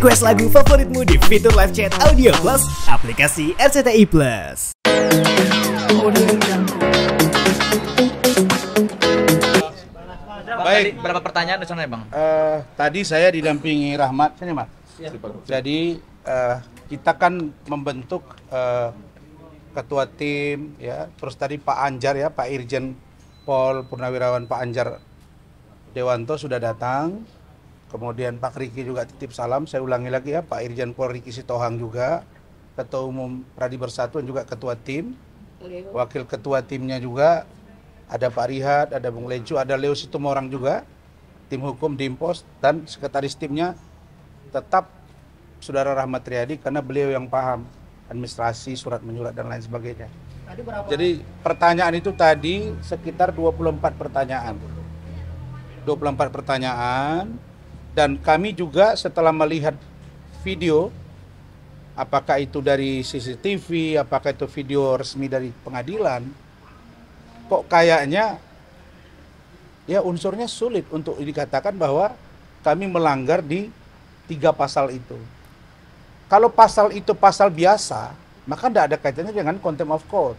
Request lagu favoritmu di fitur live chat Audio Plus aplikasi RCTI Plus. Baik, berapa pertanyaan di sana, Bang? Tadi saya didampingi Rahmat, sini Mas. Jadi kita kan membentuk ketua tim, ya. Terus tadi Pak Anjar ya, Pak Irjen Pol Purnawirawan Pak Anjar Dewanto sudah datang. Kemudian Pak Riki juga titip salam. Saya ulangi lagi ya, Pak Irjen Pol Riki Sitohang juga, Ketua Umum Pradi Persatuan juga ketua tim. Wakil ketua timnya juga ada Pak Rihat, ada Bung Lencu, ada Leo Situmorang juga, tim hukum Dimpos, dan sekretaris timnya tetap Saudara Rahmat Riyadi karena beliau yang paham administrasi, surat menyurat dan lain sebagainya. Jadi pertanyaan itu tadi sekitar 24 pertanyaan. 24 pertanyaan, dan kami juga setelah melihat video, apakah itu dari CCTV, apakah itu video resmi dari pengadilan, kok kayaknya ya unsurnya sulit untuk dikatakan bahwa kami melanggar di 3 pasal itu. Kalau pasal itu pasal biasa, maka tidak ada kaitannya dengan contempt of court.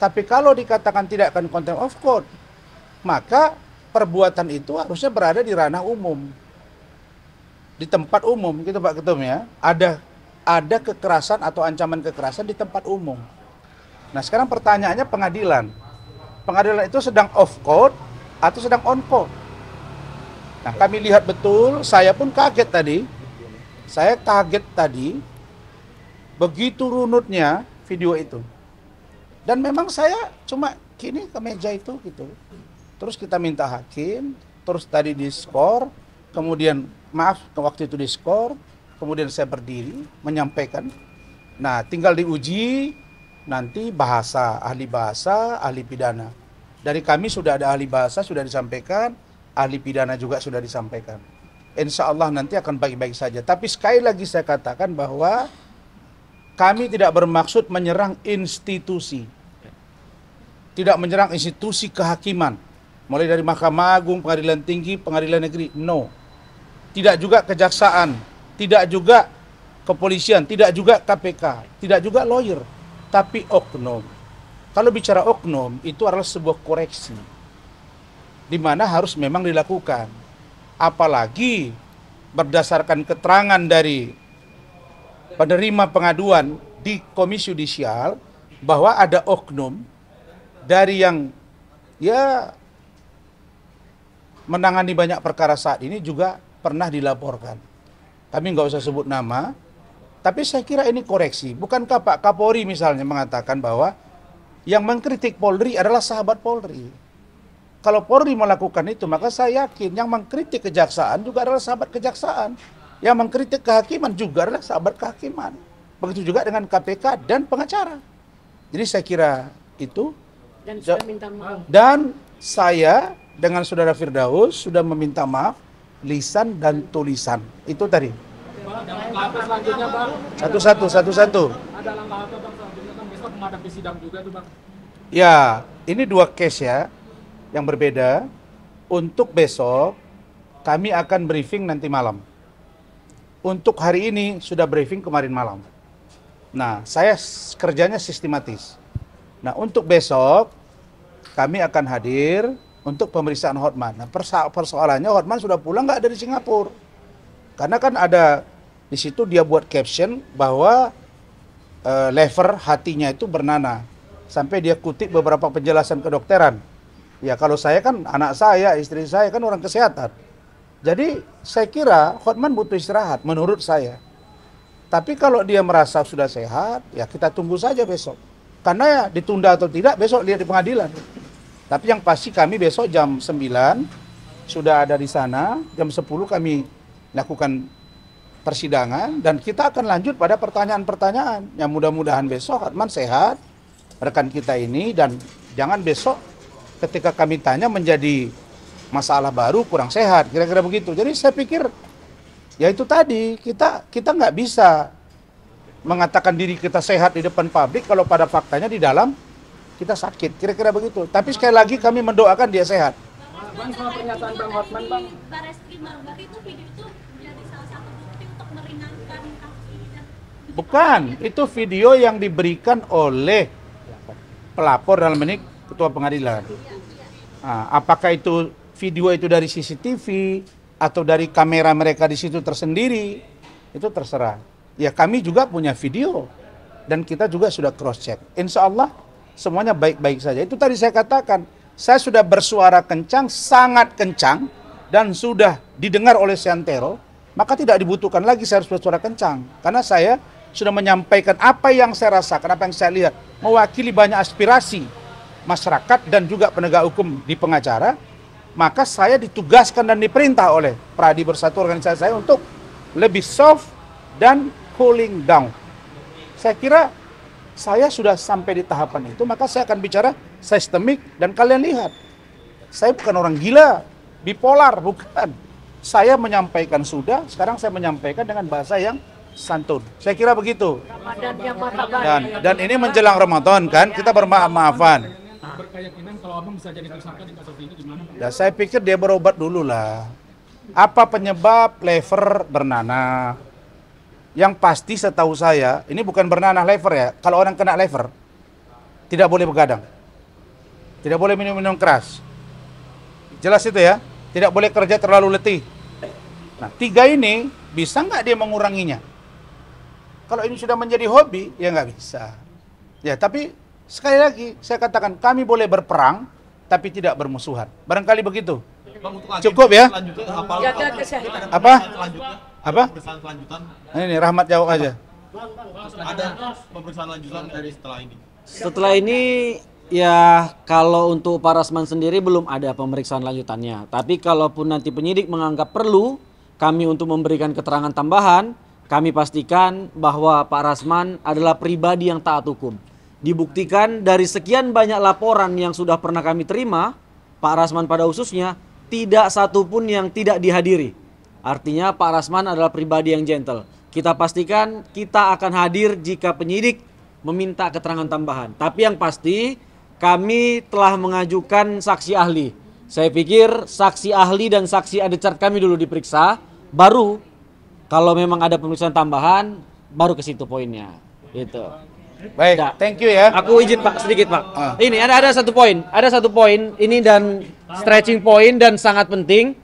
Tapi kalau dikatakan tidak akan contempt of court, maka perbuatan itu harusnya berada di ranah umum, di tempat umum, gitu Pak Ketum ya. Ada kekerasan atau ancaman kekerasan di tempat umum. Nah sekarang pertanyaannya pengadilan. Pengadilan itu sedang off court atau sedang on court? Nah kami lihat betul, saya pun kaget tadi. Saya kaget tadi, begitu runutnya video itu. Dan memang saya cuma gini ke meja itu gitu. Terus kita minta hakim, terus tadi diskor, kemudian maaf waktu itu diskor, kemudian saya berdiri menyampaikan. Nah tinggal diuji nanti bahasa, ahli pidana. Dari kami sudah ada ahli bahasa, sudah disampaikan, ahli pidana juga sudah disampaikan. Insya Allah nanti akan baik-baik saja. Tapi sekali lagi saya katakan bahwa kami tidak bermaksud menyerang institusi. Tidak menyerang institusi kehakiman. Mulai dari Mahkamah Agung, Pengadilan Tinggi, Pengadilan Negeri. No. Tidak juga kejaksaan. Tidak juga kepolisian. Tidak juga KPK. Tidak juga lawyer. Tapi oknum. Kalau bicara oknum, itu adalah sebuah koreksi. Di mana harus memang dilakukan. Apalagi berdasarkan keterangan dari penerima pengaduan di Komisi Yudisial bahwa ada oknum dari yang ya menangani banyak perkara saat ini juga pernah dilaporkan. Kami nggak usah sebut nama, tapi saya kira ini koreksi. Bukankah Pak Kapolri misalnya mengatakan bahwa yang mengkritik Polri adalah sahabat Polri? Kalau Polri melakukan itu, maka saya yakin yang mengkritik kejaksaan juga adalah sahabat kejaksaan. Yang mengkritik kehakiman juga adalah sahabat kehakiman. Begitu juga dengan KPK dan pengacara. Jadi saya kira itu. Dan sudah minta maaf. Dan saya dengan Saudara Firdaus sudah meminta maaf lisan dan tulisan. Itu tadi. Langkah selanjutnya Bang. Satu-satu. Ada langkah apa Bang selanjutnya Bang? Besok menghadapi sidang juga tuh Bang. Ya, ini 2 case ya yang berbeda. Untuk besok kami akan briefing nanti malam. Untuk hari ini sudah briefing kemarin malam. Nah, saya kerjanya sistematis. Nah, untuk besok kami akan hadir untuk pemeriksaan Hotman. Nah, persoalannya Hotman sudah pulang nggak dari Singapura? Karena kan ada di situ dia buat caption bahwa lever hatinya itu bernanah. Sampai dia kutip beberapa penjelasan kedokteran. Ya kalau saya kan anak saya, istri saya kan orang kesehatan. Jadi saya kira Hotman butuh istirahat menurut saya. Tapi kalau dia merasa sudah sehat, ya kita tunggu saja besok. Karena ya ditunda atau tidak besok lihat di pengadilan. Tapi yang pasti kami besok jam 9 sudah ada di sana, jam 10 kami lakukan persidangan dan kita akan lanjut pada pertanyaan-pertanyaan. Yang mudah-mudahan besok Hotman sehat, rekan kita ini, dan jangan besok ketika kami tanya menjadi masalah baru kurang sehat, kira-kira begitu. Jadi saya pikir ya itu tadi, kita nggak bisa mengatakan diri kita sehat di depan publik kalau pada faktanya di dalam kita sakit, kira-kira begitu. Tapi sekali lagi kami mendoakan dia sehat. Bang, soal pernyataan Bang Hotman Bang. Barreskrim Bang, berarti itu video itu menjadi salah satu bukti untuk meringankan kaki dan Bukan, itu video yang diberikan oleh pelapor dalam ini ketua pengadilan. Nah, apakah itu video itu dari CCTV atau dari kamera mereka di situ tersendiri, itu terserah. Ya kami juga punya video dan kita juga sudah cross check. Insya Allah semuanya baik-baik saja. Itu tadi saya katakan, saya sudah bersuara kencang, sangat kencang dan sudah didengar oleh Seantero, maka tidak dibutuhkan lagi saya harus bersuara kencang karena saya sudah menyampaikan apa yang saya rasakan, apa yang saya lihat, mewakili banyak aspirasi masyarakat dan juga penegak hukum di pengacara, maka saya ditugaskan dan diperintah oleh Pradi Bersatu organisasi saya untuk lebih soft dan cooling down. Saya kira saya sudah sampai di tahapan itu, maka saya akan bicara sistemik dan kalian lihat. Saya bukan orang gila, bipolar, bukan. Saya menyampaikan sudah, sekarang saya menyampaikan dengan bahasa yang santun. Saya kira begitu. Dan ini menjelang Ramadan kan, kita bermaaf-maafan. Berkeyakinan kalau abang bisa jadi tersangka di kasus ini gimana? Ya saya pikir dia berobat dulu lah. Apa penyebab lever bernanah? Yang pasti setahu saya, ini bukan bernanah lever ya. Kalau orang kena lever, tidak boleh begadang. Tidak boleh minum-minum keras. Jelas itu ya. Tidak boleh kerja terlalu letih. Nah, 3 ini bisa nggak dia menguranginya? Kalau ini sudah menjadi hobi, ya nggak bisa. Ya, tapi sekali lagi saya katakan kami boleh berperang, tapi tidak bermusuhan. Barangkali begitu. Bang, untuk Cukup ya? jaga kesehatan. Apa? Selanjutnya, Apa? pemeriksaan selanjutan, Ini Rahmat jawab aja. ada pemeriksaan lanjutan dari setelah ini. Setelah ini ya kalau untuk Pak Rasman sendiri belum ada pemeriksaan lanjutannya. Tapi kalaupun nanti penyidik menganggap perlu kami untuk memberikan keterangan tambahan, kami pastikan bahwa Pak Rasman adalah pribadi yang taat hukum. Dibuktikan dari sekian banyak laporan yang sudah pernah kami terima, Pak Rasman pada khususnya tidak satupun yang tidak dihadiri. Artinya Pak Rasman adalah pribadi yang gentle. Kita pastikan kita akan hadir jika penyidik meminta keterangan tambahan. Tapi yang pasti kami telah mengajukan saksi ahli. Saya pikir saksi ahli dan saksi adecart kami dulu diperiksa, baru kalau memang ada pemeriksaan tambahan, baru ke situ poinnya. Gitu. Baik, Ya. thank you ya. Aku izin Pak sedikit Pak. Ini ada satu poin ini dan stretching point dan sangat penting.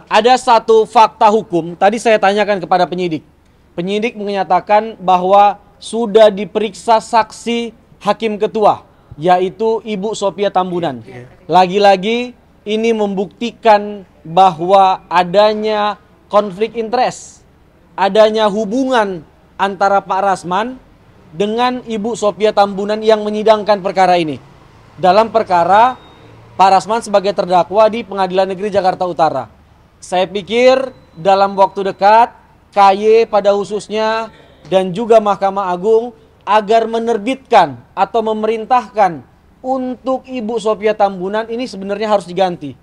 Ada satu fakta hukum. Tadi saya tanyakan kepada penyidik. Penyidik menyatakan bahwa sudah diperiksa saksi hakim ketua, yaitu Ibu Sophia Tambunan. Lagi-lagi ini membuktikan bahwa adanya konflik interest, adanya hubungan antara Pak Rasman dengan Ibu Sophia Tambunan yang menyidangkan perkara ini. Dalam perkara Pak Rasman sebagai terdakwa di Pengadilan Negeri Jakarta Utara. Saya pikir dalam waktu dekat KY pada khususnya dan juga Mahkamah Agung agar menerbitkan atau memerintahkan untuk Ibu Sophia Tambunan ini sebenarnya harus diganti.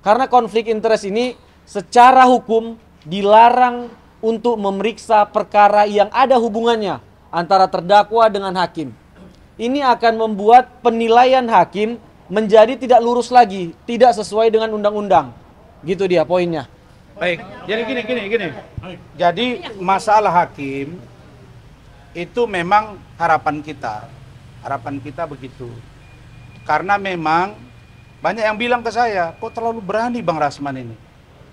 Karena konflik interest ini secara hukum dilarang untuk memeriksa perkara yang ada hubungannya antara terdakwa dengan hakim. Ini akan membuat penilaian hakim menjadi tidak lurus lagi, tidak sesuai dengan undang-undang. Gitu dia poinnya. Baik, jadi gini. Jadi masalah hakim itu memang harapan kita begitu. Karena memang banyak yang bilang ke saya, kok terlalu berani Bang Rasman ini.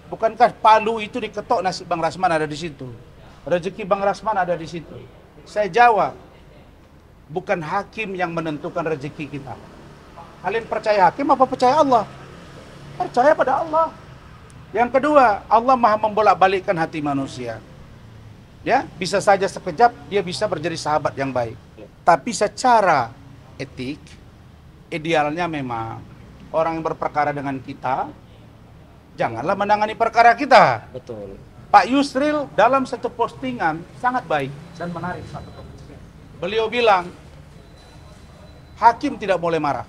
Bukankah palu itu diketok, nasib Bang Rasman ada di situ. Rezeki Bang Rasman ada di situ. Saya jawab, bukan hakim yang menentukan rezeki kita. Kalian percaya hakim apa percaya Allah? Percaya pada Allah. Yang kedua, Allah maha membolak-balikkan hati manusia. Ya, bisa saja sekejap dia bisa menjadi sahabat yang baik. Tapi secara etik, idealnya memang orang yang berperkara dengan kita, janganlah menangani perkara kita. Betul. Pak Yusril dalam satu postingan sangat baik dan menarik. Beliau bilang, hakim tidak boleh marah.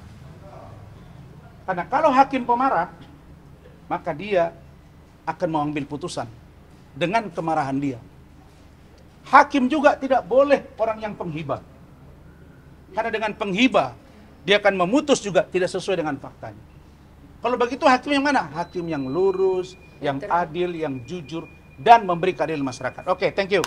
Karena kalau hakim pemarah, maka dia akan mengambil putusan dengan kemarahan dia. Hakim juga tidak boleh orang yang penghibah. Karena dengan penghibah, dia akan memutus juga tidak sesuai dengan faktanya. Kalau begitu hakim yang mana? Hakim yang lurus, yang adil, yang jujur. dan memberi keadilan masyarakat. Oke, thank you.